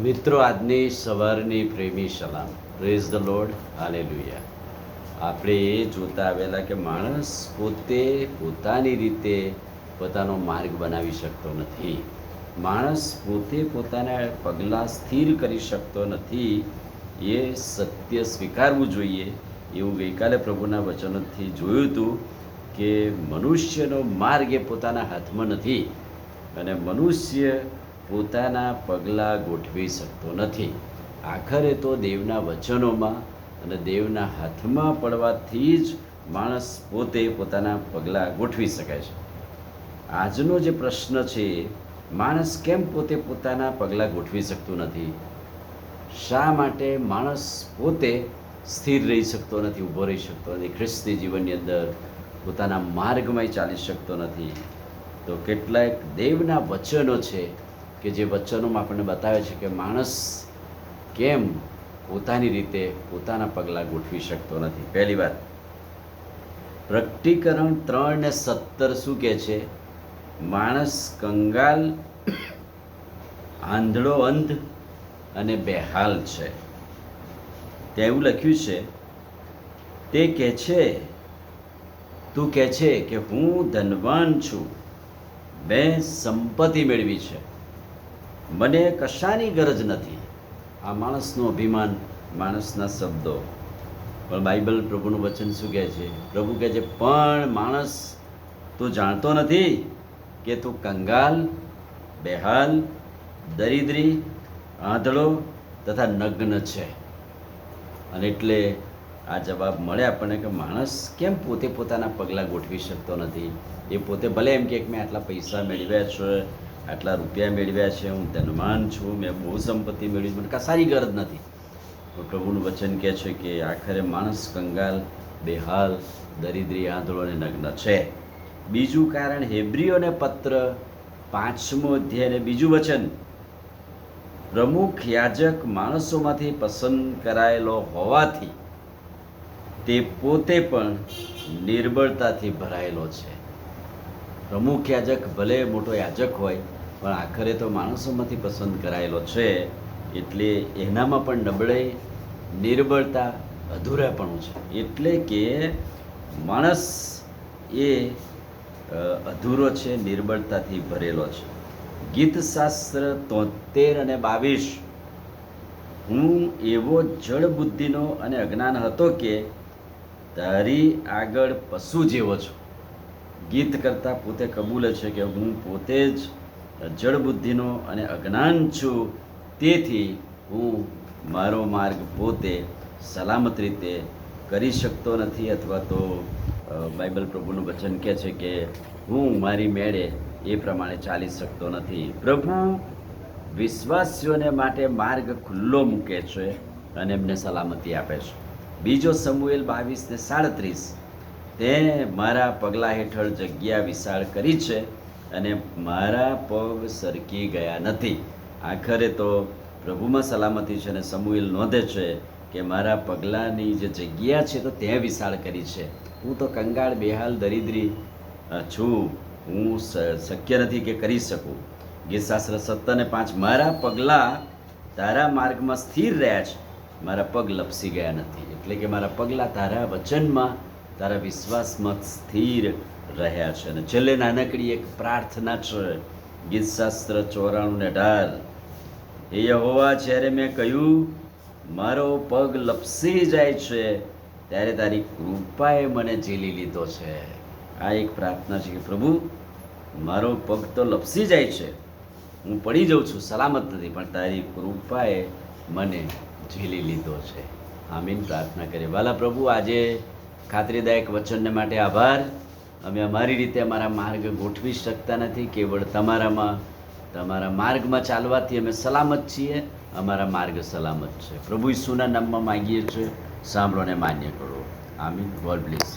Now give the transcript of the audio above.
મિત્રો, આજની સવારની પ્રેમી સલામ. Praise the lord, hallelujah. આપણે એ જોતા આવેલા કે માણસ પોતે પોતાની રીતે પોતાનો માર્ગ બનાવી શકતો નથી. માણસ પોતે પોતાના પગલાં સ્થિર કરી શકતો નથી. એ સત્ય સ્વીકારવું જોઈએ. એવું ગઈકાલે પ્રભુના વચનોથી જોયું હતું કે મનુષ્યનો માર્ગ એ પોતાના હાથમાં નથી અને મનુષ્ય પોતાના પગલાં ગોઠવી શકતો નથી. આખરે તો દેવના વચનોમાં અને દેવના હાથમાં પડવાથી જ માણસ પોતે પોતાના પગલાં ગોઠવી શકે છે. આજનો જે પ્રશ્ન છે, માણસ કેમ પોતે પોતાના પગલાં ગોઠવી શકતું નથી? શા માટે માણસ પોતે સ્થિર રહી શકતો નથી, ઊભો રહી શકતો નથી, ખ્રિસ્તી જીવનની અંદર પોતાના માર્ગમાં ચાલી શકતો નથી? તો કેટલાક દેવના વચનો છે કે જે વચનોમાં આપણને બતાવે છે કે માણસ કેમ પોતાની રીતે પોતાના પગલાં ગોઠવી શકતો નથી. પહેલી વાત, પ્રકટીકરણ 3:17 શું કહે છે? માણસ કંગાલ, આંધળો, અંધ અને બેહાલ છે. ત્યાં એવું લખ્યું છે, તે કહે છે, તું કહે છે કે હું ધનવાન છું, મેં સંપત્તિ મેળવી છે, મને કશાની ગરજ નથી. આ માણસનું અભિમાન, માણસના શબ્દો. પણ બાઇબલ, પ્રભુનું વચન શું કહે છે? પ્રભુ કહે છે, પણ માણસ, તું જાણતો નથી કે તું કંગાલ, બેહાલ, દરિદ્રી, આંધળો તથા નગ્ન છે? અને એટલે આ જવાબ મળે આપણને કે માણસ કેમ પોતે પોતાના પગલાં ગોઠવી શકતો નથી. એ પોતે ભલે એમ કે મેં આટલા પૈસા મેળવ્યા છે, આટલા રૂપિયા મેળવ્યા છે, હું ધનવાન છું, મેં બહુ સંપત્તિ મેળવી, મને કશાની ગરજ નથી. પ્રભુનું વચન કહે છે કે આખરે માણસ કંગાલ, બેહાલ, દરિદ્રી, આંધળો અને નગ્ન છે. બીજું કારણ, હેબ્રીઓને પત્ર 5મો અધ્યાય અને 2જું વચન, પ્રમુખ યાજક માણસોમાંથી પસંદ કરાયેલો હોવાથી તે પોતે પણ નિર્બળતાથી ભરાયેલો છે. પ્રમુખ યાજક ભલે મોટો યાજક હોય, પણ આખરે તો માણસોમાંથી પસંદ કરાયેલો છે, એટલે એનામાં પણ નબળાઈ, નિર્બળતા, અધૂરાપણું છે. એટલે કે માણસ એ અધૂરો છે, નિર્બળતાથી ભરેલો છે. ગીતશાસ્ત્ર 73 અને 22, હું એવો જળ બુદ્ધિનો અને અજ્ઞાન હતો કે તારી આગળ પશુ જેવો છું. ગીત કરતા પોતે કબૂલે છે કે હું પોતે જ જળ બુદ્ધિનો અને અજ્ઞાન છું, તેથી હું મારો માર્ગ પોતે સલામત રીતે કરી શકતો નથી. અથવા તો બાઇબલ, પ્રભુનું વચન કહે છે કે હું મારી મેળે એ પ્રમાણે ચાલી શકતો નથી. પ્રભુ વિશ્વાસીઓને માટે માર્ગ ખુલ્લો મૂકે છે અને એમને સલામતી આપે છે. 2 સમુએલ 22:37, તે મારા પગલાં હેઠળ જગ્યા વિશાળ કરી છે અને મારા પગ સરકી ગયા નથી. આખરે તો પ્રભુમાં સલામતી છે અને સમુએલ નોંધે છે કે મારા પગલાંની જે જગ્યા છે તો તે વિશાળ કરી છે. હું તો કંગાળ, બેહાલ, દરિદ્રી છું, હું શક્ય નથી કે કરી શકું. ગીતશાસ્ત્ર 17:5, મારા પગલાં તારા માર્ગમાં સ્થિર રહ્યા છે, મારા પગ લપસી ગયા નથી. એટલે કે મારા પગલાં તારા વચનમાં, તારા વિશ્વાસમાં સ્થિર રહ્યા છે. અને છેલ્લે નાનકડી એક પ્રાર્થના છે, ગીતશાસ્ત્ર 94:18, એ યહોવા, જ્યારે મેં કહ્યું મારો પગ લપસી જાય છે, ત્યારે તારી કૃપાએ મને ઝીલી લીધો છે. આ એક પ્રાર્થના છે કે પ્રભુ, મારો પગ તો લપસી જાય છે, હું પડી જાઉં છું, સલામત નથી, પણ તારી કૃપાએ મને ઝીલી લીધો છે. આમીન. પ્રાર્થના કરીએ. વાલા પ્રભુ, આજે ખાતરીદાયક વચનને માટે આભાર. અમે અમારી રીતે અમારા માર્ગ ગોઠવી શકતા નથી, કેવળ તમારા માર્ગમાં ચાલવાથી અમે સલામત છીએ. અમારા માર્ગ સલામત છે. પ્રભુ ઈસુના નામમાં માગીએ છીએ, સાંભળો ને માન્ય કરો. આમીન. God bless.